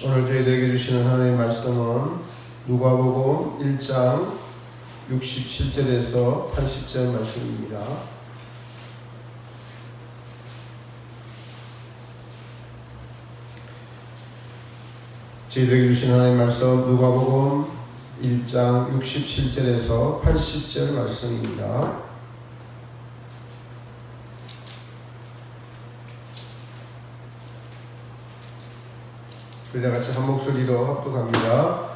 오늘 저희들에게 주시는 하나님의 말씀은 누가복음 1장 67절에서 80절 말씀입니다. 저희들에게 주시는 하나님의 말씀 누가복음 1장 67절에서 80절 말씀입니다. 우리 다 같이 한 목소리로 합독합니다.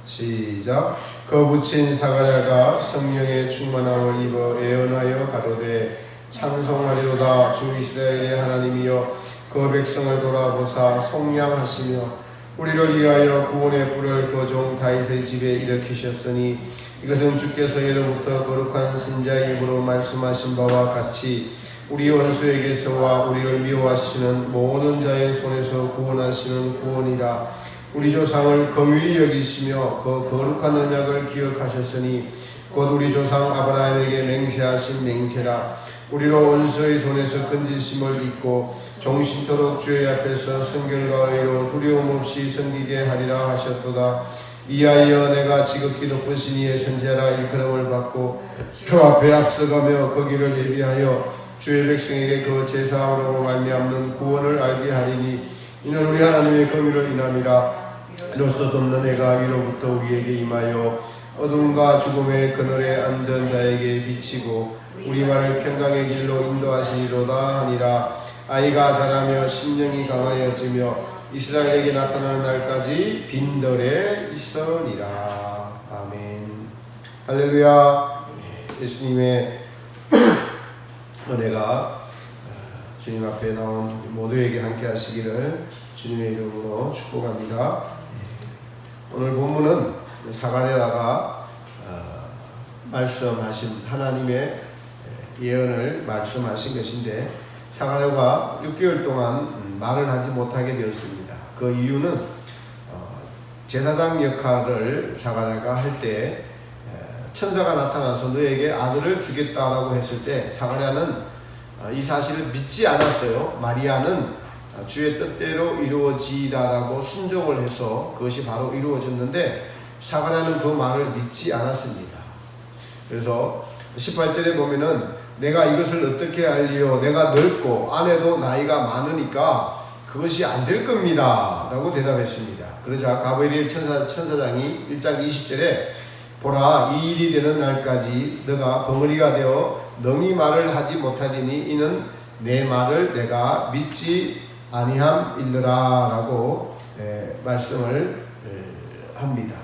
시작. 거부친 사가랴가 성령의 충만함을 입어 예언하여 가로되 찬송하리로다. 주 이스라엘의 하나님이여 그 백성을 돌아보사 속량하시며 우리를 위하여 구원의 뿔을 그 종 다윗의 집에 일으키셨으니 이것은 주께서 예로부터 거룩한 선지자의 입으로 말씀하신 바와 같이 우리 원수에게서와 우리를 미워하시는 모든 자의 손에서 구원하시는 구원이라. 우리 조상을 긍휼히 여기시며 그 거룩한 언약을 기억하셨으니 곧 우리 조상 아브라함에게 맹세하신 맹세라. 우리로 원수의 손에서 건지심을 입고 종신토록 주의 앞에서 성결과 의로 두려움 없이 섬기게 하리라 하셨도다. 이하여 내가 지극히 높으신 이의 선지자라 일컬음을 받고 주 앞에 앞서가며 거기를 예비하여 주의 백성에게 그 제사함으로 말미암는 구원을 알게 하리니 이는 우리 하나님의 긍휼을 인함이라. 이로써 덮는 해가 위로부터 우리에게 임하여 어둠과 죽음의 그늘에 앉은 자에게 비치고 우리 발을 평강의 길로 인도하시리로다 하니라. 아이가 자라며 심령이 강하여지며 이스라엘에게 나타나는 날까지 빈들에 있으리라. 아멘. 할렐루야. 예수님의 은혜가 주님 앞에 나온 모두에게 함께 하시기를 주님의 이름으로 축복합니다. 오늘 본문은 사가랴가 말씀하신 하나님의 예언을 말씀하신 것인데 사가랴가 6개월 동안 말을 하지 못하게 되었습니다. 그 이유는 제사장 역할을 사가랴가 할 때 천사가 나타나서 너에게 아들을 주겠다라고 했을 때 사가랴는 이 사실을 믿지 않았어요. 마리아는 주의 뜻대로 이루어지다라고 순종을 해서 그것이 바로 이루어졌는데 사가랴는 그 말을 믿지 않았습니다. 그래서 18절에 보면은 내가 이것을 어떻게 알리요? 내가 늙고 아내도 나이가 많으니까 그것이 안 될 겁니다 라고 대답했습니다. 그러자 가브리엘 천사장이 1장 20절에 보라, 이 일이 되는 날까지 너가 벙어리가 되어 능히 말을 하지 못하리니 이는 내 말을 내가 믿지 아니함일러라 라고 말씀을 합니다.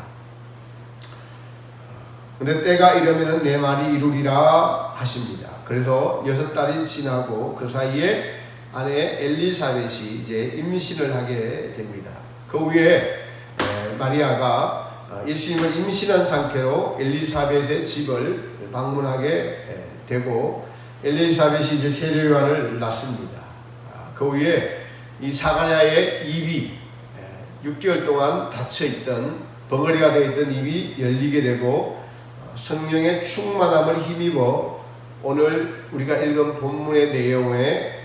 근데 때가 이르면은 내 말이 이루리라 하십니다. 그래서 6달이 지나고 그 사이에 아내 엘리사벳이 이제 임신을 하게 됩니다. 그 후에 마리아가 예수님을 임신한 상태로 엘리사벳의 집을 방문하게 되고 엘리사벳이 이제 세례 요한을 낳습니다. 그 후에 이 사가랴의 입이 6개월 동안 닫혀있던 벙어리가 되어 있던 입이 열리게 되고 성령의 충만함을 힘입어 오늘 우리가 읽은 본문의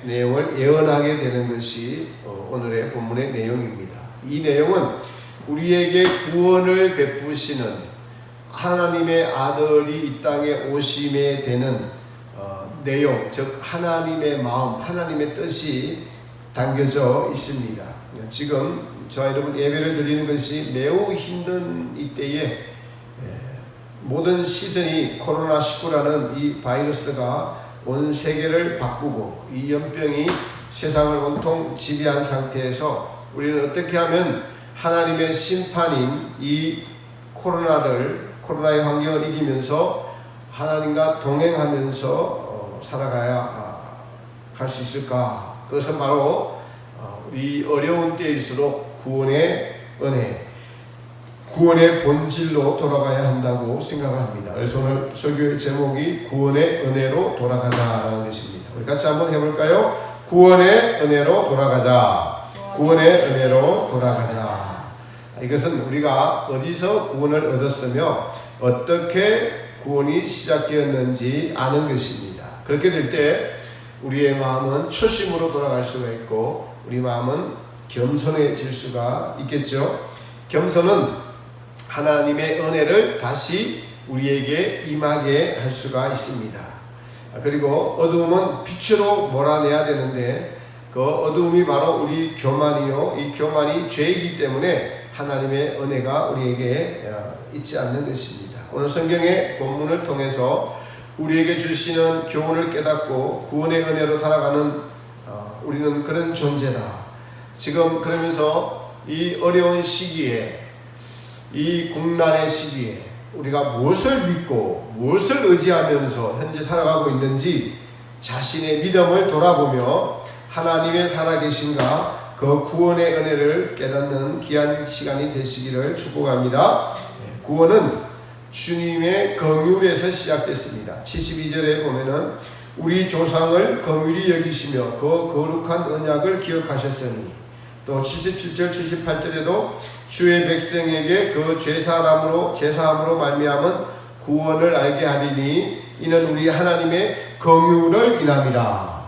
내용을 예언하게 되는 것이 오늘의 본문의 내용입니다. 이 내용은 우리에게 구원을 베푸시는 하나님의 아들이 이 땅에 오심에 되는 내용, 즉 하나님의 마음, 하나님의 뜻이 담겨져 있습니다. 지금 저와 여러분 예배를 드리는 것이 매우 힘든 이때에 모든 시선이 코로나19라는 이 바이러스가 온 세계를 바꾸고 이 연병이 세상을 온통 지배한 상태에서 우리는 어떻게 하면 하나님의 심판인 이 코로나의 환경을 이기면서 하나님과 동행하면서 살아가야 갈 수 있을까? 그것은 바로 이 어려운 때일수록 구원의 은혜, 구원의 본질로 돌아가야 한다고 생각합니다. 그래서 오늘 설교의 제목이 구원의 은혜로 돌아가자라는 것입니다. 우리 같이 한번 해볼까요? 구원의 은혜로 돌아가자. 구원의 은혜로 돌아가자. 이것은 우리가 어디서 구원을 얻었으며 어떻게 구원이 시작되었는지 아는 것입니다. 그렇게 될 때 우리의 마음은 초심으로 돌아갈 수가 있고 우리 마음은 겸손해질 수가 있겠죠. 겸손은 하나님의 은혜를 다시 우리에게 임하게 할 수가 있습니다. 그리고 어두움은 빛으로 몰아내야 되는데 그 어두움이 바로 우리 교만이요, 이 교만이 죄이기 때문에 하나님의 은혜가 우리에게 있지 않는 것입니다. 오늘 성경의 본문을 통해서 우리에게 주시는 교훈을 깨닫고 구원의 은혜로 살아가는 우리는 그런 존재다. 지금 그러면서 이 어려운 시기에, 이 국난의 시기에 우리가 무엇을 믿고 무엇을 의지하면서 현재 살아가고 있는지 자신의 믿음을 돌아보며 하나님의 살아계신가 그 구원의 은혜를 깨닫는 귀한 시간이 되시기를 축복합니다. 구원은 주님의 긍휼에서 시작됐습니다. 72절에 보면은 우리 조상을 긍휼히 여기시며 그 거룩한 언약을 기억하셨으니, 또 77절 78절에도 주의 백성에게 그 제사함으로 말미암은 구원을 알게 하리니 이는 우리 하나님의 긍휼을 인함이라.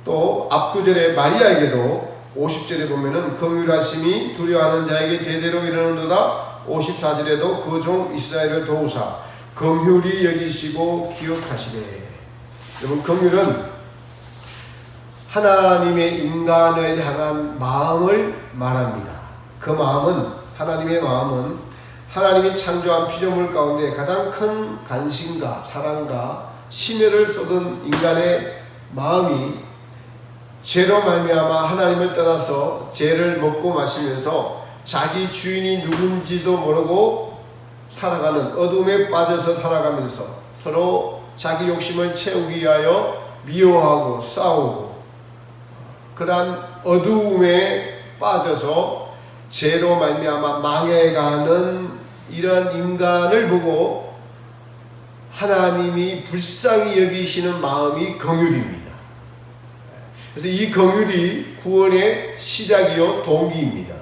또 앞구절에 마리아에게도 50절에 보면은 긍휼하심이 두려워하는 자에게 대대로 이르는도다. 54절에도 그 종 이스라엘을 도우사 긍휼히 여기시고 기억하시되. 여러분, 긍휼은 하나님의 인간을 향한 마음을 말합니다. 그 마음은, 하나님의 마음은 하나님이 창조한 피조물 가운데 가장 큰 관심과 사랑과 심혈을 쏟은 인간의 마음이 죄로 말미암아 하나님을 떠나서 죄를 먹고 마시면서 자기 주인이 누군지도 모르고 살아가는, 어둠에 빠져서 살아가면서 서로 자기 욕심을 채우기 위하여 미워하고 싸우고, 그러한 어두움에 빠져서 죄로 말미암아 망해가는 이런 인간을 보고 하나님이 불쌍히 여기시는 마음이 긍휼입니다. 그래서 이 긍휼이 구원의 시작이요 동기입니다.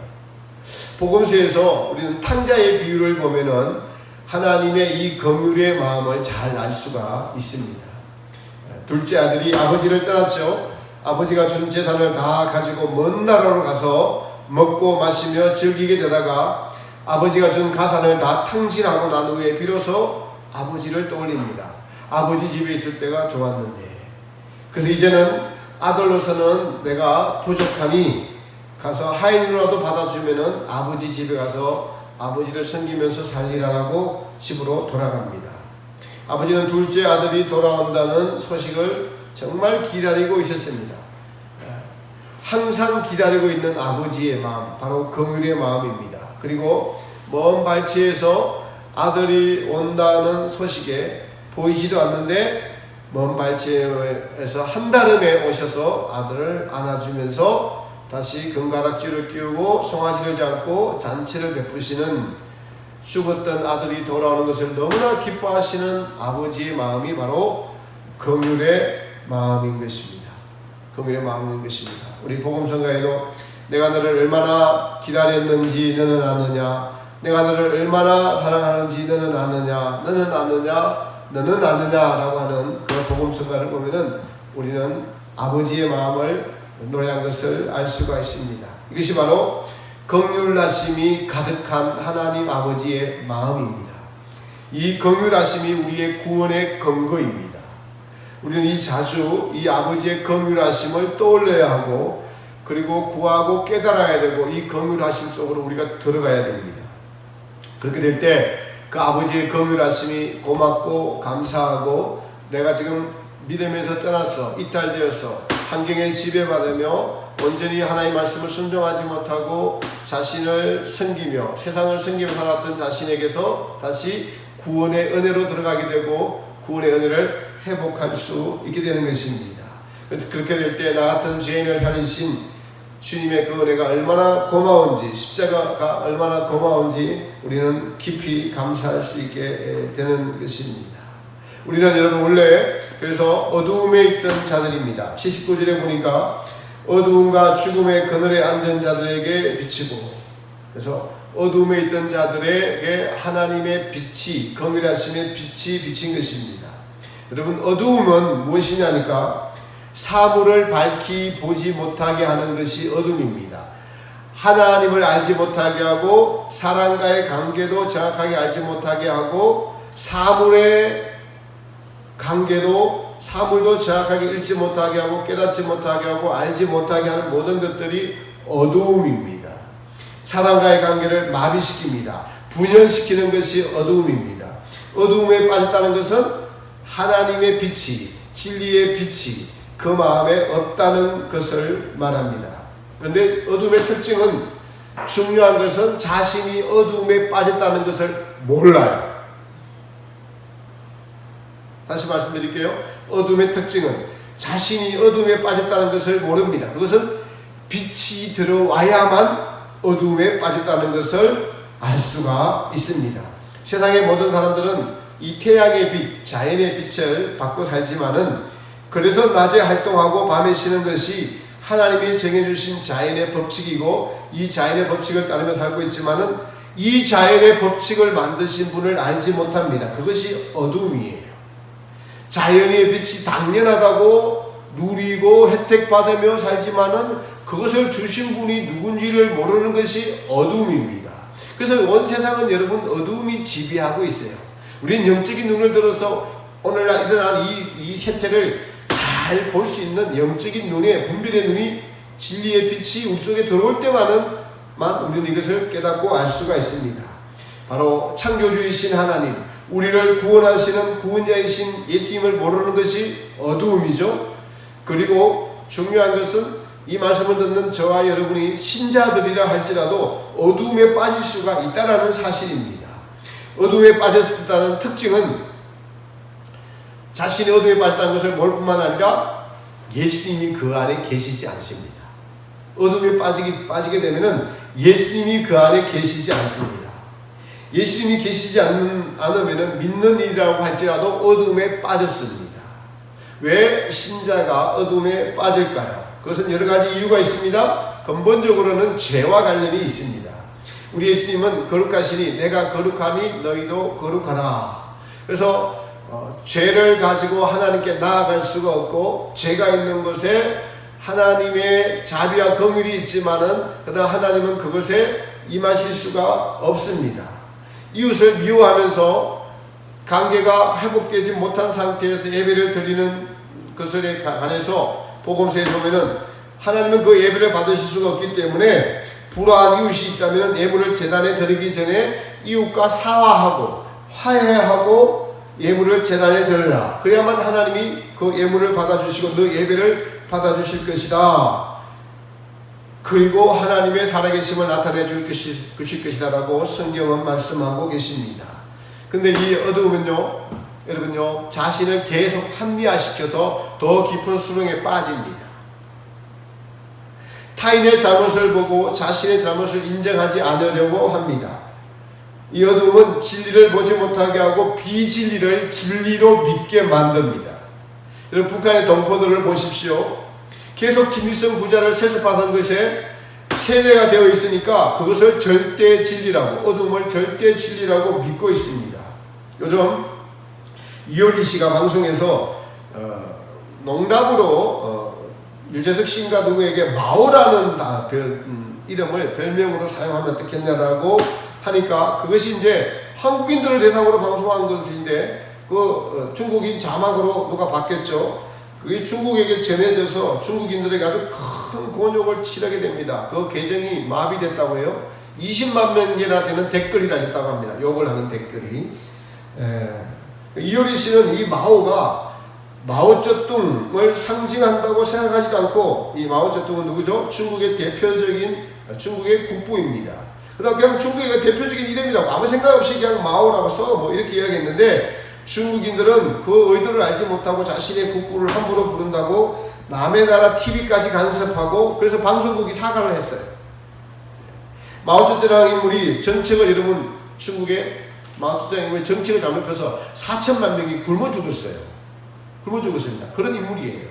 복음서에서 우리는 탕자의 비유를 보면은 하나님의 이 긍휼의 마음을 잘 알 수가 있습니다. 둘째 아들이 아버지를 떠났죠. 아버지가 준 재산을 다 가지고 먼 나라로 가서 먹고 마시며 즐기게 되다가 아버지가 준 가산을 다 탕진하고 난 후에 비로소 아버지를 떠올립니다. 아버지 집에 있을 때가 좋았는데. 그래서 이제는 아들로서는 내가 부족하니 가서 하인으로라도 받아주면은 아버지 집에 가서 아버지를 섬기면서 살리라고 집으로 돌아갑니다. 아버지는 둘째 아들이 돌아온다는 소식을 정말 기다리고 있었습니다. 항상 기다리고 있는 아버지의 마음, 바로 긍휼의 마음입니다. 그리고 먼 발치에서 아들이 온다는 소식에 보이지도 않는데 먼 발치에서 한달음에 오셔서 아들을 안아주면서 다시 금가락지를 끼우고 송아지를 잡고 잔치를 베푸시는, 죽었던 아들이 돌아오는 것을 너무나 기뻐하시는 아버지의 마음이 바로 긍휼의 마음인 것입니다. 긍휼의 마음인 것입니다. 우리 복음성가에도 내가 너를 얼마나 기다렸는지 너는 아느냐, 내가 너를 얼마나 사랑하는지 너는 아느냐, 너는 아느냐라고 하는 그 복음성가를 보면은 우리는 아버지의 마음을 노래한 것을 알 수가 있습니다. 이것이 바로 긍휼하심이 가득한 하나님 아버지의 마음입니다. 이 긍휼하심이 우리의 구원의 근거입니다. 우리는 자주 이 아버지의 긍휼하심을 떠올려야 하고, 그리고 구하고 깨달아야 되고, 이 긍휼하심 속으로 우리가 들어가야 됩니다. 그렇게 될 때 그 아버지의 긍휼하심이 고맙고 감사하고, 내가 지금 믿음에서 떠나서 이탈되어서 환경에 지배받으며 온전히 하나님의 말씀을 순종하지 못하고 자신을 섬기며 세상을 섬기며 살았던 자신에게서 다시 구원의 은혜로 들어가게 되고 구원의 은혜를 회복할 수 있게 되는 것입니다. 그렇게 될 때 나 같은 죄인을 살리신 주님의 그 은혜가 얼마나 고마운지, 십자가가 얼마나 고마운지 우리는 깊이 감사할 수 있게 되는 것입니다. 우리는 여러분 원래 그래서 어두움에 있던 자들입니다. 79절에 보니까 어두움과 죽음의 그늘에 앉은 자들에게 비치고, 그래서 어두움에 있던 자들에게 하나님의 빛이, 긍휼하심의 빛이 비친 것입니다. 여러분, 어두움은 무엇이냐니까 사물을 밝히 보지 못하게 하는 것이 어둠입니다. 하나님을 알지 못하게 하고 사람과의 관계도 정확하게 알지 못하게 하고 사물의 관계도 사물도 정확하게 읽지 못하게 하고 깨닫지 못하게 하고 알지 못하게 하는 모든 것들이 어두움입니다. 사람과의 관계를 마비시킵니다. 분열시키는 것이 어두움입니다. 어두움에 빠졌다는 것은 하나님의 빛이, 진리의 빛이 그 마음에 없다는 것을 말합니다. 그런데 어두움의 특징은, 중요한 것은 자신이 어두움에 빠졌다는 것을 몰라요. 다시 말씀드릴게요. 어둠의 특징은 자신이 어둠에 빠졌다는 것을 모릅니다. 그것은 빛이 들어와야만 어둠에 빠졌다는 것을 알 수가 있습니다. 세상의 모든 사람들은 이 태양의 빛, 자연의 빛을 받고 살지만은, 그래서 낮에 활동하고 밤에 쉬는 것이 하나님이 정해주신 자연의 법칙이고 이 자연의 법칙을 따르며 살고 있지만은 이 자연의 법칙을 만드신 분을 알지 못합니다. 그것이 어둠이에요. 자연의 빛이 당연하다고 누리고 혜택받으며 살지만은 그것을 주신 분이 누군지를 모르는 것이 어둠입니다. 그래서 온 세상은 여러분 어둠이 지배하고 있어요. 우리는 영적인 눈을 들어서 오늘날 일어난 이 세태를 잘 볼 수 있는 영적인 눈에, 분별의 눈이, 진리의 빛이 우리 속에 들어올 때만은 우리는 이것을 깨닫고 알 수가 있습니다. 바로 창조주이신 하나님, 우리를 구원하시는 구원자이신 예수님을 모르는 것이 어두움이죠. 그리고 중요한 것은 이 말씀을 듣는 저와 여러분이 신자들이라 할지라도 어두움에 빠질 수가 있다는 사실입니다. 어두움에 빠졌다는 특징은 자신이 어두움에 빠졌다는 것을 모를 뿐만 아니라 예수님이 그 안에 계시지 않습니다. 어둠에 빠지게 되면은 예수님이 그 안에 계시지 않습니다. 예수님이 계시지 않으면은 믿는 이라고 할지라도 어둠에 빠졌습니다. 왜 신자가 어둠에 빠질까요? 그것은 여러 가지 이유가 있습니다. 근본적으로는 죄와 관련이 있습니다. 우리 예수님은 거룩하시니 내가 거룩하니 너희도 거룩하라. 그래서 죄를 가지고 하나님께 나아갈 수가 없고, 죄가 있는 곳에 하나님의 자비와 긍휼이 있지만은 그러나 하나님은 그것에 임하실 수가 없습니다. 이웃을 미워하면서 관계가 회복되지 못한 상태에서 예배를 드리는 것에 관해서 복음서에 보면은 하나님은 그 예배를 받으실 수가 없기 때문에 불화한 이웃이 있다면 예물을 제단에 드리기 전에 이웃과 사화하고 화해하고 예물을 제단에 드리라. 그래야만 하나님이 그 예물을 받아주시고 너 예배를 받아주실 것이다. 그리고 하나님의 살아계심을 나타내 줄 것이다 라고 성경은 말씀하고 계십니다. 근데 이 어두움은요, 여러분요, 자신을 계속 환미화시켜서 더 깊은 수렁에 빠집니다. 타인의 잘못을 보고 자신의 잘못을 인정하지 않으려고 합니다. 이 어둠은 진리를 보지 못하게 하고 비진리를 진리로 믿게 만듭니다. 여러분, 북한의 동포들을 보십시오. 계속 김일성 부자를 세습하는 것에 세뇌가 되어 있으니까 그것을 절대 진리라고, 어둠을 절대 진리라고 믿고 있습니다. 요즘 이효리 씨가 방송에서 농담으로 유재석 씨인가 누구에게 마오라는 이름을 별명으로 사용하면 어떻겠냐라고 하니까, 그것이 이제 한국인들을 대상으로 방송한 것인데 중국인 자막으로 누가 봤겠죠. 그게 중국에게 전해져서 중국인들에게 아주 큰 곤욕을 치르게 됩니다. 그 계정이 마비됐다고 해요. 20만 명이나 되는 댓글이 달렸다고 합니다. 욕을 하는 댓글이. 이효리 씨는 이 마오가 마오쩌둥을 상징한다고 생각하지도 않고, 이 마오쩌둥은 누구죠? 중국의 대표적인 중국의 국부입니다. 그러나 그냥 중국의 대표적인 이름이라고 아무 생각 없이 그냥 마오라고 써 뭐 이렇게 이야기했는데, 중국인들은 그 의도를 알지 못하고 자신의 국부를 함부로 부른다고 남의 나라 TV까지 간섭하고, 그래서 방송국이 사과를 했어요. 마오쩌둥이라는 인물이 정책을, 여러분 중국의 마오쩌둥 인물이 정책을 잘못 펴서 4천만 명이 굶어 죽었어요. 굶어 죽었습니다. 그런 인물이에요.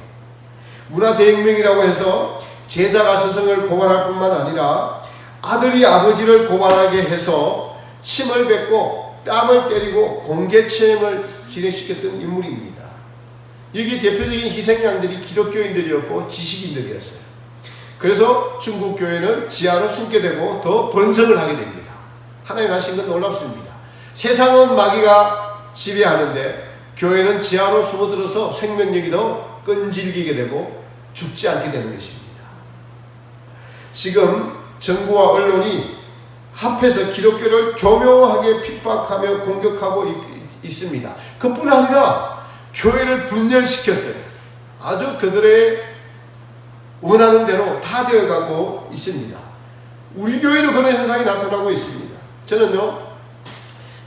문화대혁명이라고 해서 제자가 스승을 고발할 뿐만 아니라 아들이 아버지를 고발하게 해서 침을 뱉고 땀을 때리고 공개 체험을 진행시켰던 인물입니다. 여기 대표적인 희생양들이 기독교인들이었고 지식인들이었어요. 그래서 중국 교회는 지하로 숨게 되고 더 번성을 하게 됩니다. 하나님 하신 건 놀랍습니다. 세상은 마귀가 지배하는데 교회는 지하로 숨어들어서 생명력이 더 끈질기게 되고 죽지 않게 되는 것입니다. 지금 정부와 언론이 합해서 기독교를 교묘하게 핍박하며 공격하고 있습니다. 그뿐 아니라 교회를 분열시켰어요. 아주 그들의 원하는 대로 다 되어가고 있습니다. 우리 교회도 그런 현상이 나타나고 있습니다. 저는요,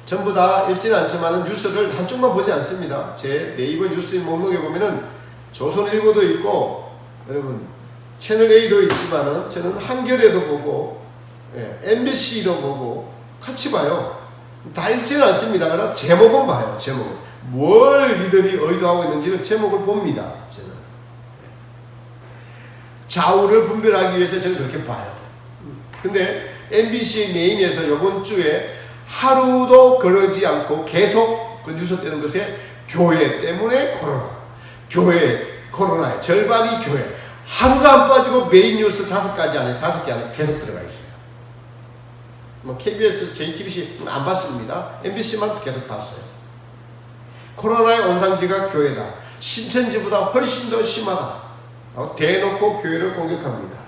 전부 다 읽지는 않지만 뉴스를 한쪽만 보지 않습니다. 제 네이버 뉴스 목록에 보면은 조선일보도 있고, 여러분 채널A도 있지만은 저는 한겨레도 보고, MBC도 보고 같이 봐요. 다 읽지는 않습니다. 그러나 제목은 봐요. 제목은 뭘 이들이 의도하고 있는지는 제목을 봅니다. 저는 좌우를 분별하기 위해서 저는 그렇게 봐요. 근데 MBC 메인에서 이번 주에 하루도 그러지 않고 계속 그 뉴스 뜨는 것에 교회 때문에 코로나, 교회 코로나의 절반이 교회, 하루가 안 빠지고 메인 뉴스 5개 안에 계속 들어가 있어요. 뭐 KBS, JTBC 안 봤습니다. MBC만 계속 봤어요. 코로나의 원상지가 교회다. 신천지보다 훨씬 더 심하다. 대놓고 교회를 공격합니다.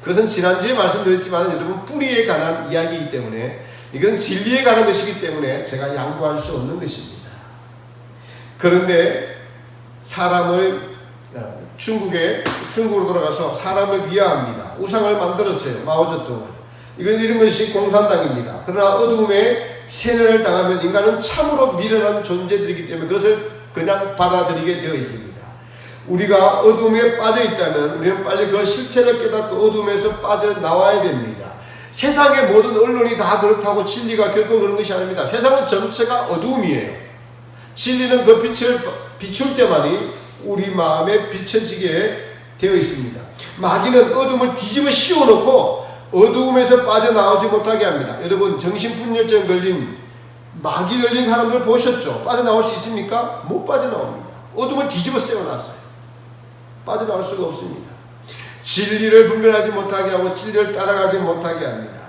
그것은 지난주에 말씀드렸지만 여러분 뿌리에 관한 이야기이기 때문에, 이건 진리에 관한 것이기 때문에 제가 양보할 수 없는 것입니다. 그런데 사람을 중국으로 돌아가서 사람을 미화합니다. 우상을 만들었어요. 마오쩌둥을. 이런 것이 공산당입니다. 그러나 어두움에 세뇌를 당하면 인간은 참으로 미련한 존재들이기 때문에 그것을 그냥 받아들이게 되어 있습니다. 우리가 어두움에 빠져 있다면 우리는 빨리 그 실체를 깨닫고 어두움에서 빠져나와야 됩니다. 세상의 모든 언론이 다 그렇다고 진리가 결코 그런 것이 아닙니다. 세상은 전체가 어두움이에요. 진리는 그 빛을 비출 때만이 우리 마음에 비춰지게 되어 있습니다. 마귀는 어둠을 뒤집어 씌워놓고 어두움에서 빠져나오지 못하게 합니다. 여러분 정신분열증 걸린 마귀 걸린 사람들 보셨죠? 빠져나올 수 있습니까? 못 빠져나옵니다. 어둠을 뒤집어 세워놨어요. 빠져나올 수가 없습니다. 진리를 분별하지 못하게 하고 진리를 따라가지 못하게 합니다.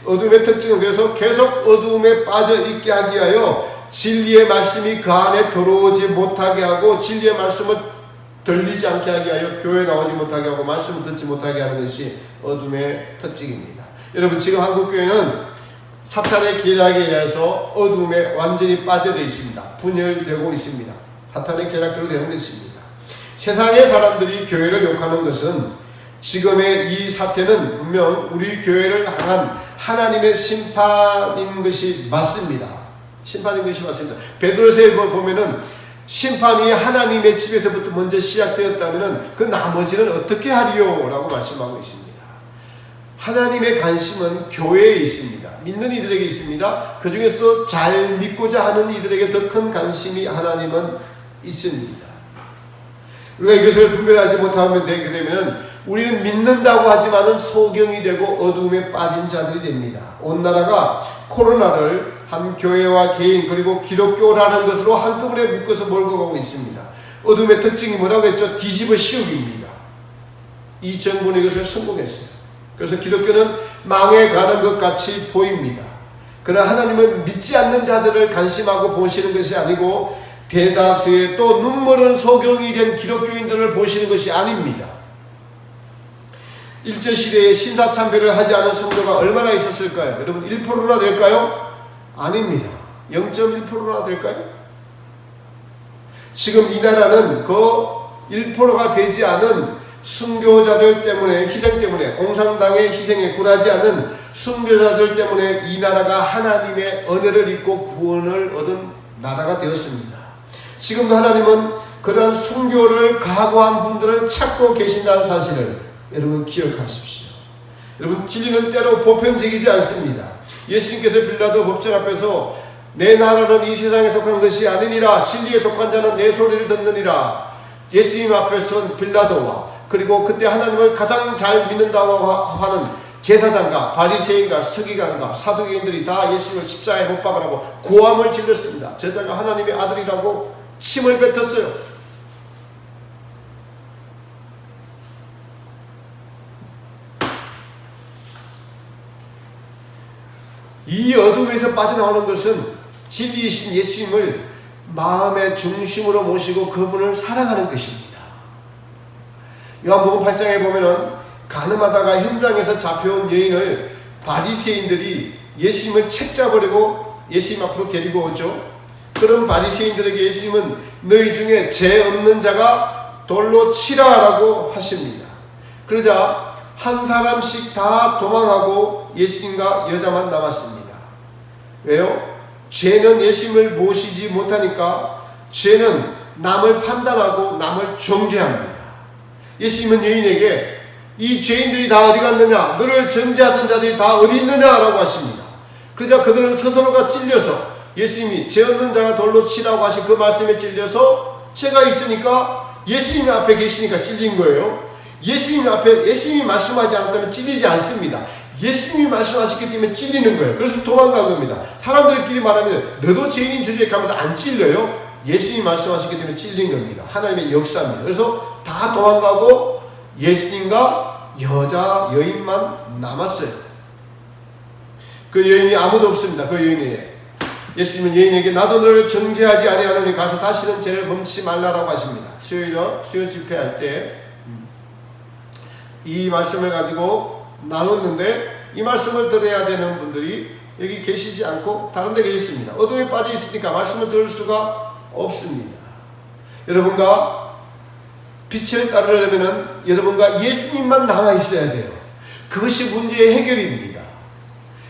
어둠의 특징은 그래서 계속 어두움에 빠져있게 하기 위하여 진리의 말씀이 그 안에 들어오지 못하게 하고 진리의 말씀을 들리지 않게 하기 위하여 교회에 나오지 못하게 하고 말씀을 듣지 못하게 하는 것이 어둠의 특징입니다. 여러분 지금 한국교회는 사탄의 계략에 의해서 어둠에 완전히 빠져져 있습니다. 분열되고 있습니다. 사탄의 계략대로 되는 것입니다. 세상의 사람들이 교회를 욕하는 것은 지금의 이 사태는 분명 우리 교회를 향한 하나님의 심판인 것이 맞습니다. 심판인 것이 맞습니다. 베드로서에 보면은 심판이 하나님의 집에서부터 먼저 시작되었다면 그 나머지는 어떻게 하리요? 라고 말씀하고 있습니다. 하나님의 관심은 교회에 있습니다. 믿는 이들에게 있습니다. 그 중에서도 잘 믿고자 하는 이들에게 더 큰 관심이 하나님은 있습니다. 우리가 이것을 분별하지 못하면 되게 되면 우리는 믿는다고 하지만은 소경이 되고 어둠에 빠진 자들이 됩니다. 온 나라가 코로나를 한 교회와 개인 그리고 기독교라는 것으로 한꺼번에 묶어서 몰고 가고 있습니다. 어둠의 특징이 뭐라고 했죠? 뒤집어 씌우기입니다. 이 정부는 이것을 성공했어요. 그래서 기독교는 망해가는 것 같이 보입니다. 그러나 하나님은 믿지 않는 자들을 관심하고 보시는 것이 아니고 대다수의 또 눈먼 소경이 된 기독교인들을 보시는 것이 아닙니다. 일제시대에 신사참배를 하지 않은 성도가 얼마나 있었을까요? 여러분 1%나 될까요? 아닙니다. 0.1%나 될까요? 지금 이 나라는 그 1%가 되지 않은 순교자들 때문에 희생 때문에 공산당의 희생에 굴하지 않은 순교자들 때문에 이 나라가 하나님의 은혜를 입고 구원을 얻은 나라가 되었습니다. 지금도 하나님은 그런 순교를 각오한 분들을 찾고 계신다는 사실을 여러분 기억하십시오. 여러분 진리는 때로 보편적이지 않습니다. 예수님께서 빌라도 법정 앞에서 내 나라는 이 세상에 속한 것이 아니니라 진리에 속한 자는 내 소리를 듣느니라. 예수님 앞에 선 빌라도와 그리고 그때 하나님을 가장 잘 믿는다고 하는 제사장과 바리새인과 서기관과 사두개인들이 다 예수님을 십자가에 못 박으라고 고함을 질렀습니다. 저자가 하나님의 아들이라고 침을 뱉었어요. 이 어둠에서 빠져나오는 것은 진리이신 예수님을 마음의 중심으로 모시고 그분을 사랑하는 것입니다. 요한복음 8장에 보면은 가늠하다가 현장에서 잡혀온 여인을 바리새인들이 예수님을 책잡으려고 예수님 앞으로 데리고 오죠. 그런 바리새인들에게 예수님은 너희 중에 죄 없는 자가 돌로 치라라고 하십니다. 그러자 한 사람씩 다 도망하고 예수님과 여자만 남았습니다. 왜요? 죄는 예수님을 모시지 못하니까 죄는 남을 판단하고 남을 정죄합니다. 예수님은 여인에게 이 죄인들이 다 어디 갔느냐? 너를 정죄하던 자들이 다 어디 있느냐라고 하십니다. 그러자 그들은 스스로가 찔려서 예수님이 죄 없는 자가 돌로 치라고 하신 그 말씀에 찔려서 죄가 있으니까 예수님 앞에 계시니까 찔린 거예요. 예수님 앞에 예수님이 말씀하지 않았다면 찔리지 않습니다. 예수님이 말씀하셨기 때문에 찔리는 거예요. 그래서 도망간 겁니다. 사람들끼리 말하면 너도 죄인인 주제에 가면서 안 찔려요? 예수님이 말씀하셨기 때문에 찔린 겁니다. 하나님의 역사입니다. 그래서 다 도망가고 예수님과 여인만 남았어요. 그 여인이 아무도 없습니다. 그 여인에게 예수님은 여인에게 나도 너를 정죄하지 아니하노니 가서 다시는 죄를 범치 말라라고 하십니다. 수요 집회할 때 이 말씀을 가지고 나눴는데 이 말씀을 들어야 되는 분들이 여기 계시지 않고 다른 데 계셨습니다. 어둠에 빠져 있으니까 말씀을 들을 수가 없습니다. 여러분과 빛을 따르려면 여러분과 예수님만 남아 있어야 돼요. 그것이 문제의 해결입니다.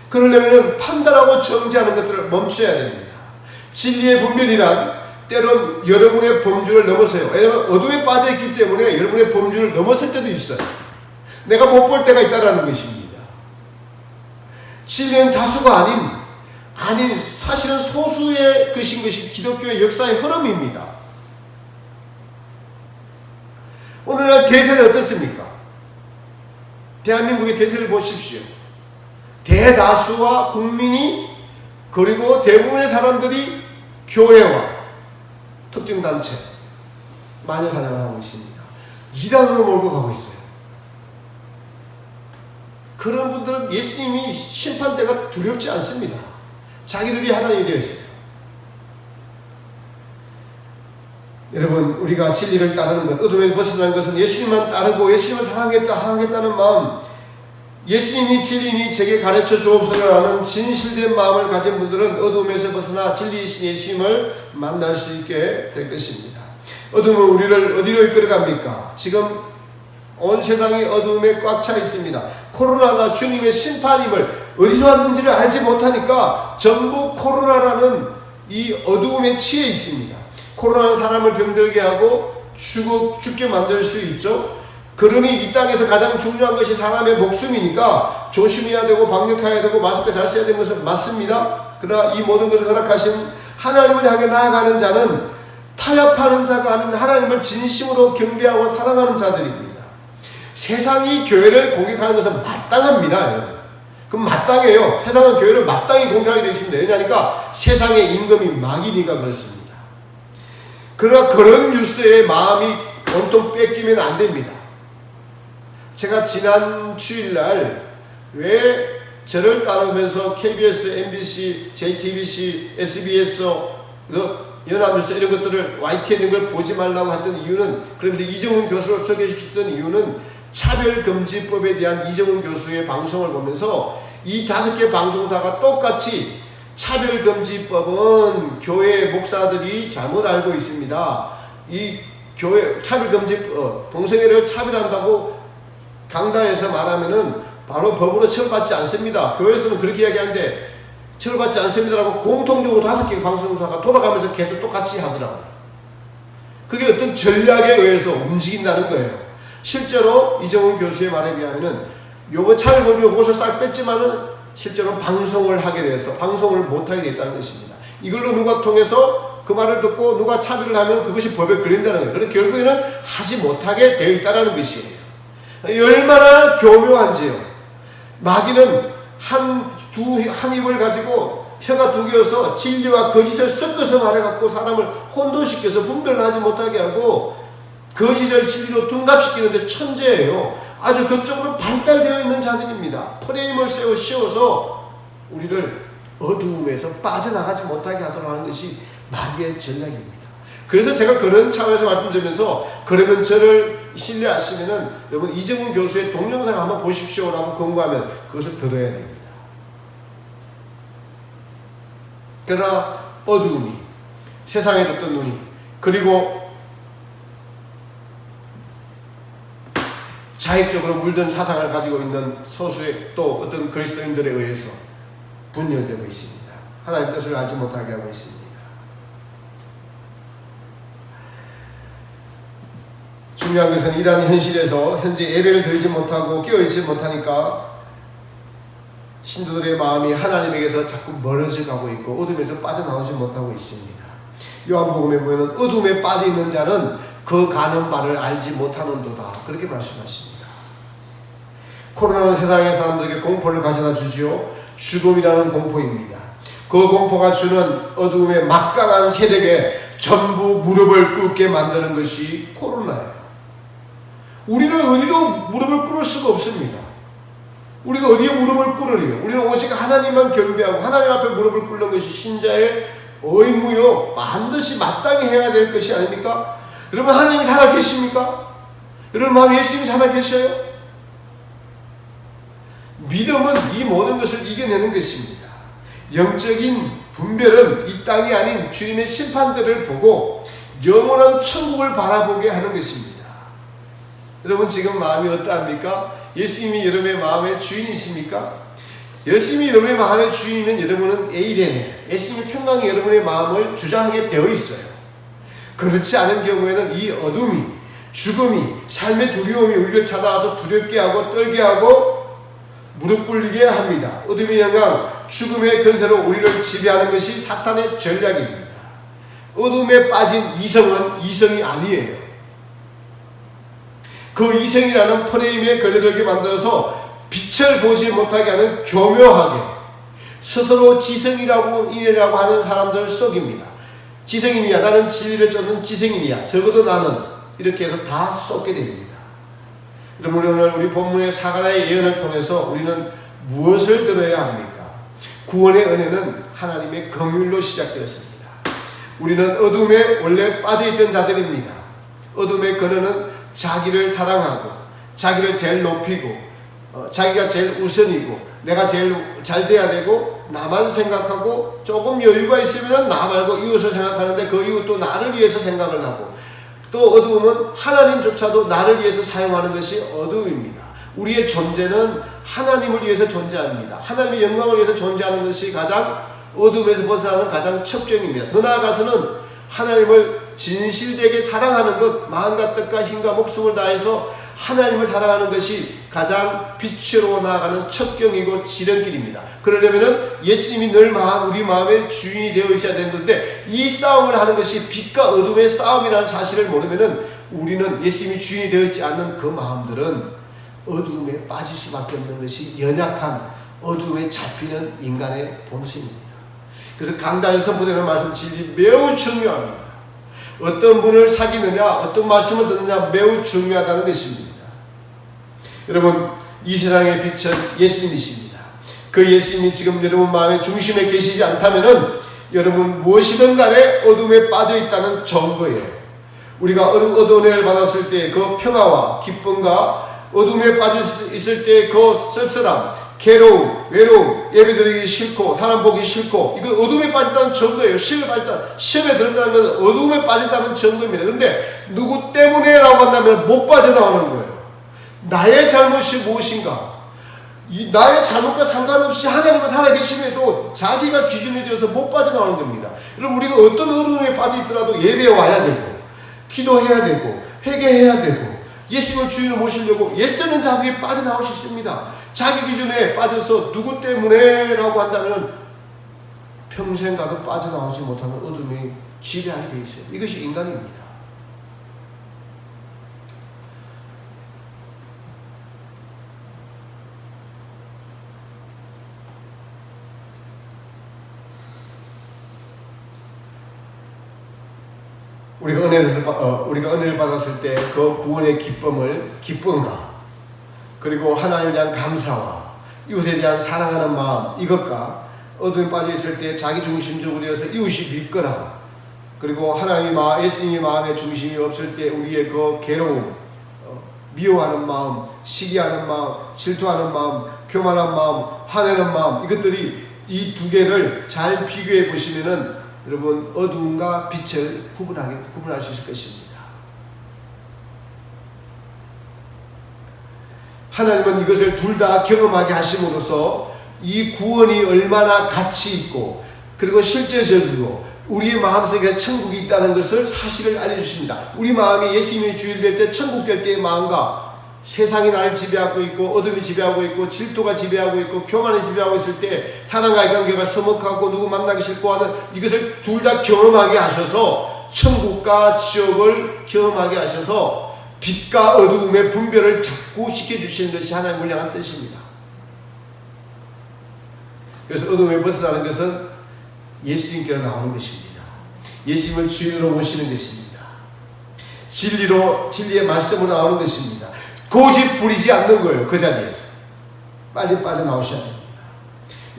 그러려면 판단하고 정죄하는 것들을 멈춰야 됩니다. 진리의 분별이란 때론 여러분의 범주를 넘어서요. 왜냐하면 어둠에 빠져 있기 때문에 여러분의 범주를 넘어설 때도 있어요. 내가 못 볼 때가 있다는 것입니다. 진리는 다수가 아닌 사실은 소수의 것인 것이 기독교의 역사의 흐름입니다. 오늘날 대세는 어떻습니까? 대한민국의 대세를 보십시오. 대다수와 국민이 그리고 대부분의 사람들이 교회와 특정 단체 마녀 사냥을 하고 있습니다. 이단으로 몰고 가고 있어요. 그런 분들은 예수님이 심판대가 두렵지 않습니다. 자기들이 하나님이 되어 있어요. 여러분, 우리가 진리를 따르는 것, 어둠에 벗어난 것은 예수님만 따르고 예수님을 사랑하겠다는 마음, 예수님이 진리니 제게 가르쳐 주옵소서라는 진실된 마음을 가진 분들은 어둠에서 벗어나 진리이신 예수님을 만날 수 있게 될 것입니다. 어둠은 우리를 어디로 이끌어갑니까? 지금 온 세상이 어둠에 꽉 차 있습니다. 코로나가 주님의 심판임을 어디서 왔는지를 알지 못하니까 전부 코로나라는 이 어두움에 취해 있습니다. 코로나는 사람을 병들게 하고 죽게 만들 수 있죠. 그러니 이 땅에서 가장 중요한 것이 사람의 목숨이니까 조심해야 되고 방역해야 되고 마스크 잘 써야 되는 것은 맞습니다. 그러나 이 모든 것을 허락하신 하나님을 향해 나아가는 자는 타협하는 자가 아닌 하나님을 진심으로 경배하고 사랑하는 자들입니다. 세상이 교회를 공격하는 것은 마땅합니다. 여러분. 그럼 마땅해요. 세상은 교회를 마땅히 공격하게 되어 있습니다. 왜냐하니까 세상의 임금이 마귀니까 그렇습니다. 그러나 그런 뉴스에 마음이 온통 뺏기면 안 됩니다. 제가 지난 주일날 왜 저를 따르면서 KBS, MBC, JTBC, SBS, 연합뉴스 이런 것들을 YTN 이런 걸 보지 말라고 했던 이유는, 그러면서 이정훈 교수를 소개시켰던 이유는 차별금지법에 대한 이정훈 교수의 방송을 보면서 이 5개 방송사가 똑같이 차별금지법은 교회 목사들이 잘못 알고 있습니다. 이 교회 차별금지법, 동성애를 차별한다고 강단에서 말하면은 바로 법으로 처벌받지 않습니다. 교회에서는 그렇게 이야기하는데 처벌받지 않습니다라고 공통적으로 5개 방송사가 돌아가면서 계속 똑같이 하더라고요. 그게 어떤 전략에 의해서 움직인다는 거예요. 실제로 이정훈 교수의 말에 비하면은 요번 차별금지법 그것을 싹 뺐지만은 실제로 방송을 하게 돼서 방송을 못하게 됐다는 것입니다. 이걸로 누가 통해서 그 말을 듣고 누가 차별을 하면 그것이 법에 걸린다는 거예요. 그래서 결국에는 하지 못하게 되어 있다는 것이에요. 얼마나 교묘한지요. 마귀는 한 입을 가지고 혀가 2개여서 진리와 거짓을 섞어서 말해갖고 사람을 혼돈시켜서 분별을 하지 못하게 하고 거짓을 진리로 둔갑시키는데 천재예요. 아주 그쪽으로 발달되어 있는 자들입니다. 프레임을 씌워서 우리를 어두움에서 빠져나가지 못하게 하도록 하는 것이 마귀의 전략입니다. 그래서 제가 그런 차원에서 말씀드리면서 그러면 저를 신뢰하시면은 여러분 이정훈 교수의 동영상을 한번 보십시오라고 권고하면 그것을 들어야 됩니다. 그러나 어두움이 세상에 듣던 눈이 그리고 자익적으로 물든 사상을 가지고 있는 소수의 또 어떤 그리스도인들에 의해서 분열되고 있습니다. 하나님의 뜻을 알지 못하게 하고 있습니다. 중요한 것은 이러한 현실에서 현재 예배를 드리지 못하고 깨어있지 못하니까 신도들의 마음이 하나님에게서 자꾸 멀어져 가고 있고 어둠에서 빠져나오지 못하고 있습니다. 요한복음에 보면 어둠에 빠져있는 자는 그 가는 바를 알지 못하는도다 그렇게 말씀하십니다. 코로나는 세상의 사람들에게 공포를 가져다 주지요. 죽음이라는 공포입니다. 그 공포가 주는 어두움의 막강한 세력에 전부 무릎을 꿇게 만드는 것이 코로나예요. 우리는 어디도 무릎을 꿇을 수가 없습니다. 우리가 어디에 무릎을 꿇으리요? 우리는 오직 하나님만 경배하고 하나님 앞에 무릎을 꿇는 것이 신자의 의무요 반드시 마땅히 해야 될 것이 아닙니까? 여러분 하나님이 살아계십니까? 여러분 마음에 예수님이 살아계셔요? 믿음은 이 모든 것을 이겨내는 것입니다. 영적인 분별은 이 땅이 아닌 주님의 심판들을 보고 영원한 천국을 바라보게 하는 것입니다. 여러분 지금 마음이 어떠합니까? 예수님이 여러분의 마음의 주인이십니까? 예수님이 여러분의 마음의 주인이면 여러분은 에이레네, 예수님의 평강이 여러분의 마음을 주장하게 되어 있어요. 그렇지 않은 경우에는 이 어둠이, 죽음이, 삶의 두려움이 우리를 찾아와서 두렵게 하고 떨게 하고 무릎 꿇리게 합니다. 어둠의 영향, 죽음의 권세로 우리를 지배하는 것이 사탄의 전략입니다. 어둠에 빠진 이성은 이성이 아니에요. 그 이성이라는 프레임에 걸려들게 만들어서 빛을 보지 못하게 하는 교묘하게 스스로 지성이라고 이래라고 하는 사람들 속입니다. 지성인이야, 나는 진리를 쫓는 지성인이야, 적어도 나는 이렇게 해서 다 쏟게 됩니다. 여러분 오늘 우리 본문의 사가랴의 예언을 통해서 우리는 무엇을 들어야 합니까? 구원의 은혜는 하나님의 긍휼로 시작되었습니다. 우리는 어둠에 원래 빠져있던 자들입니다. 어둠의 근원은 자기를 사랑하고 자기를 제일 높이고 자기가 제일 우선이고 내가 제일 잘 돼야 되고 나만 생각하고 조금 여유가 있으면 나 말고 이웃을 생각하는데 그 이웃도 나를 위해서 생각을 하고 또 어두움은 하나님조차도 나를 위해서 사용하는 것이 어두움입니다. 우리의 존재는 하나님을 위해서 존재합니다. 하나님의 영광을 위해서 존재하는 것이 가장 어둠에서 벗어나는 가장 첩정입니다. 더 나아가서는 하나님을 진실되게 사랑하는 것, 마음과 뜻과 힘과 목숨을 다해서 하나님을 사랑하는 것이 가장 빛으로 나아가는 첩경이고 지름길입니다. 그러려면 예수님이 늘 우리 마음의 주인이 되어 있어야 되는 건데 이 싸움을 하는 것이 빛과 어둠의 싸움이라는 사실을 모르면 우리는 예수님이 주인이 되어 있지 않는 그 마음들은 어둠에 빠질 수밖에 없는 것이 연약한 어둠에 잡히는 인간의 본성입니다. 그래서 강단에서 선포되는 말씀 진리 매우 중요합니다. 어떤 분을 사귀느냐, 어떤 말씀을 듣느냐 매우 중요하다는 것입니다. 여러분, 이 세상의 빛은 예수님이십니다. 그 예수님이 지금 여러분 마음의 중심에 계시지 않다면은 여러분 무엇이든 간에 어둠에 빠져 있다는 증거예요. 우리가 어두운 은혜를 받았을 때 그 평화와 기쁨과 어둠에 빠져 있을 때 그 씁쓸함, 괴로움, 외로움, 예배드리기 싫고 사람 보기 싫고 이거 어둠에 빠졌다는 증거예요. 시험에 들었다는 것은 어둠에 빠졌다는 증거입니다. 그런데 누구 때문에 라고 한다면 못 빠져나오는 거예요. 나의 잘못이 무엇인가? 나의 잘못과 상관없이 하나님은 살아계심에도 자기가 기준이 되어서 못 빠져나오는 겁니다. 여러분 우리가 어떤 어둠에 빠져 있더라도 예배에 와야 되고 기도해야 되고 회개해야 되고 예수님을 주인으로 모시려고 애쓰는 자들이 빠져나올 수 있습니다. 자기 기준에 빠져서 누구 때문에 라고 한다면 평생 가도 빠져나오지 못하는 어둠이 지배하게 되어 있어요. 이것이 인간입니다. 우리가 은혜를 받았을 때 그 구원의 기쁨과 그리고 하나님에 대한 감사와 이웃에 대한 사랑하는 마음 이것과 어둠에 빠져 있을 때 자기 중심적으로 되어서 이웃이 믿거나, 그리고 예수님의 마음의 중심이 없을 때 우리의 그 괴로움, 미워하는 마음, 시기하는 마음, 질투하는 마음, 교만한 마음, 화내는 마음, 이것들이 이 두 개를 잘 비교해 보시면은 여러분 어두움과 빛을 구분할 수 있을 것입니다. 하나님은 이것을 둘 다 경험하게 하심으로써 이 구원이 얼마나 가치 있고 그리고 실제적이고 우리 마음속에 천국이 있다는 것을 사실을 알려주십니다. 우리 마음이 예수님의 주인 될 때, 천국 될 때의 마음과 세상이 나를 지배하고 있고 어둠이 지배하고 있고 질투가 지배하고 있고 교만이 지배하고 있을 때 사람과의 관계가 서먹하고 누구 만나기 싫고 하는 이것을 둘 다 경험하게 하셔서 천국과 지옥을 경험하게 하셔서 빛과 어두움의 분별을 자꾸 시켜주시는 것이 하나님을 향한 뜻입니다. 그래서 어둠에 벗어나는 것은 예수님께로 나오는 것입니다. 예수님을 주인으로 모시는 것입니다. 진리의 말씀으로 나오는 것입니다. 고집 부리지 않는 거예요. 그 자리에서 빨리 빠져나오셔야 됩니다.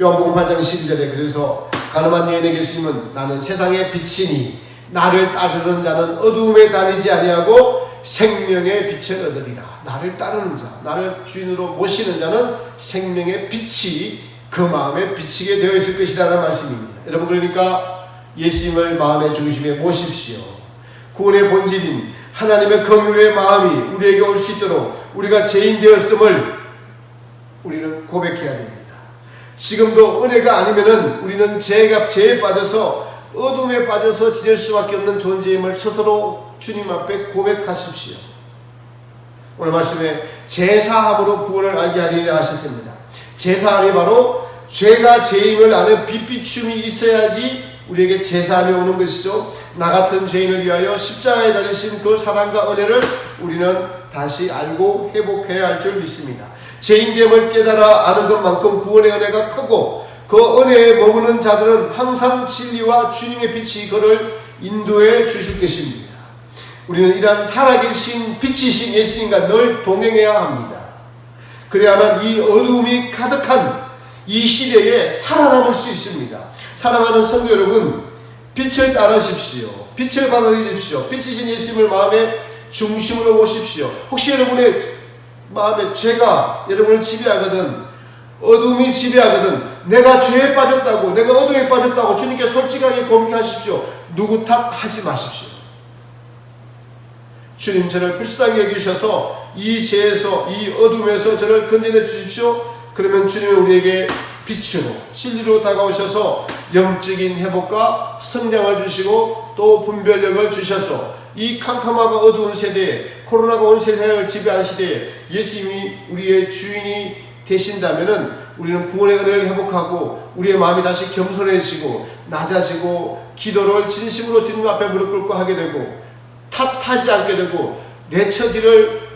요한복음 8장 12절에 그래서 가늠한 여인에게 예수님은 나는 세상의 빛이니 나를 따르는 자는 어두움에 다니지 아니하고 생명의 빛을 얻으리라. 나를 따르는 자, 나를 주인으로 모시는 자는 생명의 빛이 그 마음에 비치게 되어 있을 것이라는 말씀입니다. 여러분, 그러니까 예수님을 마음의 중심에 모십시오. 구원의 본질인 하나님의 긍휼의 마음이 우리에게 올 수 있도록 우리가 죄인 되었음을 우리는 고백해야 됩니다. 지금도 은혜가 아니면은 우리는 죄에 빠져서 어둠에 빠져서 지낼 수밖에 없는 존재임을 스스로 주님 앞에 고백하십시오. 오늘 말씀에 제사함으로 구원을 알게 하리라 하셨습니다. 제사함이 바로 죄가 죄임을 아는 빛비춤이 있어야지 우리에게 제사함이 오는 것이죠. 나 같은 죄인을 위하여 십자가에 달리신 그 사랑과 은혜를 우리는 다시 알고 회복해야 할 줄 믿습니다. 죄인됨을 깨달아 아는 것만큼 구원의 은혜가 크고 그 은혜에 머무는 자들은 항상 진리와 주님의 빛이 그를 인도해 주실 것입니다. 우리는 이러한 살아계신 빛이신 예수님과 늘 동행해야 합니다. 그래야만 이 어두움이 가득한 이 시대에 살아남을 수 있습니다. 사랑하는 성도 여러분, 빛을 따르십시오. 빛을 받아들이십시오. 빛이신 예수님을 마음의 중심으로 모십시오. 혹시 여러분의 마음에 죄가 여러분을 지배하거든, 어둠이 지배하거든, 내가 죄에 빠졌다고, 내가 어둠에 빠졌다고 주님께 솔직하게 고백하십시오. 누구 탓하지 마십시오. 주님, 저를 불쌍히 여기셔서 이 죄에서, 이 어둠에서 저를 건져내 주십시오. 그러면 주님은 우리에게 빛으로 진리로 다가오셔서 영적인 회복과 성장을 주시고 또 분별력을 주셔서 이 캄캄하고 어두운 세대에, 코로나가 온 세상을 지배한 시대에 예수님이 우리의 주인이 되신다면은 우리는 구원의 은혜를 회복하고 우리의 마음이 다시 겸손해지고 낮아지고 기도를 진심으로 주님 앞에 무릎 꿇고 하게 되고 탓하지 않게 되고 내 처지를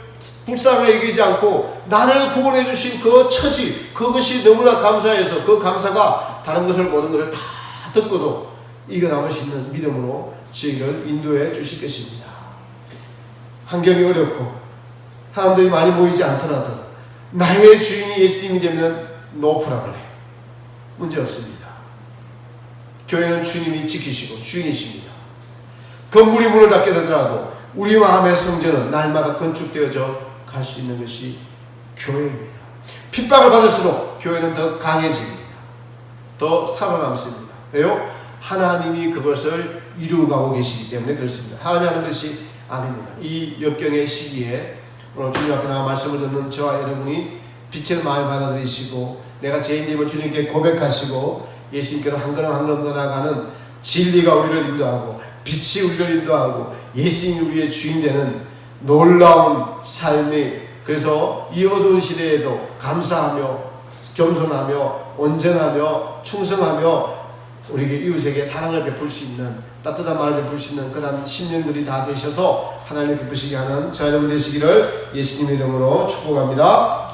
불쌍하게 여기지 않고 나를 구원해 주신 그 처지, 그것이 너무나 감사해서 그 감사가 다른 것을 모든 것을 다 듣고도 이겨나갈 수 있는 믿음으로 저희를 인도해 주실 것입니다. 환경이 어렵고 사람들이 많이 모이지 않더라도 나의 주인이 예수님이 되면 노 프라블렘, 문제 없습니다. 교회는 주님이 지키시고 주인이십니다. 건물이 문을 닫게 되더라도 우리 마음의 성전은 날마다 건축되어져 갈 수 있는 것이 교회입니다. 핍박을 받을수록 교회는 더 강해집니다. 더 살아남습니다. 왜요? 하나님이 그것을 이루어가고 계시기 때문에 그렇습니다. 하나님이 하는 것이 아닙니다. 이 역경의 시기에 오늘 주님 앞에 나와 말씀을 듣는 저와 여러분이 빛을 마음에 받아들이시고 내가 죄인임을 주님께 고백하시고 예수님께로 한 걸음 한 걸음 더 나아가는 진리가 우리를 인도하고 빛이 우리를 인도하고 예수님이 우리의 주인 되는 놀라운 삶이, 그래서 이 어두운 시대에도 감사하며 겸손하며 온전하며 충성하며 우리에게 이웃에게 사랑을 베풀 수 있는, 따뜻한 말을 베풀 수 있는 그런 10년들이 다 되셔서 하나님을 기쁘시게 하는 저와 여러분 되시기를 예수님의 이름으로 축복합니다.